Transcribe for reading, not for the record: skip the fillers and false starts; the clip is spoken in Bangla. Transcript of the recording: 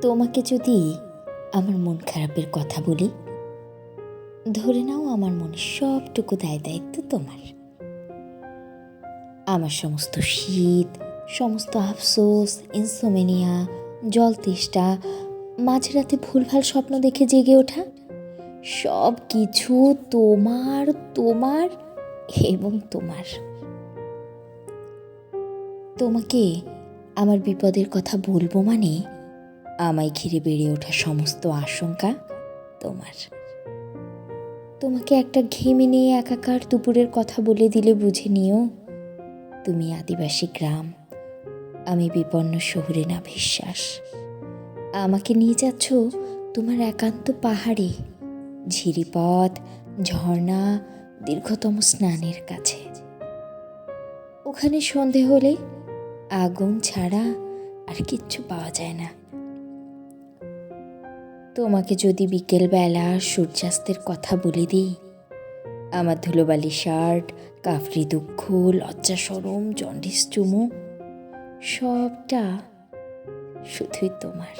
তোমাকে যদি আমার মন খারাপের কথা বলি, ধরে নাও আমার মনের সবটুকু দায়িত্ব তোমার। আমার সমস্ত শীত, সমস্ত আফসোস, ইনসোমেনিয়া, জল তেষ্টা, মাঝরাতে ভুলভাল স্বপ্ন দেখে জেগে ওঠা, সব কিছু তোমার তোমার এবং তোমার। তোমাকে আমার বিপদের কথা বলবো মানে আমায় ঘিরে বেড়ে ওঠা সমস্ত আশঙ্কা তোমার। তোমাকে একটা ঘেমে নিয়ে একাকার দুপুরের কথা বলে দিলে বুঝে নিও তুমি আদিবাসী গ্রাম, আমি বিপন্ন শহুরে না বিশ্বাস। আমাকে নিয়ে যাচ্ছ তোমার একান্ত পাহাড়ে, ঝিরিপথ, ঝর্ণা, দীর্ঘতম স্নানের কাছে। ওখানে সন্ধে হলে আগুন ছাড়া আর কিচ্ছু পাওয়া যায় না। তোমাকে যদি বিকেলবেলা সূর্যাস্তের কথা বলে দিই, আমার ধুলোবালি শার্ট, কাফরি দুঃখ, লজ্জা শরম, জন্ডিস চুমু, সবটা শুধুই তোমার।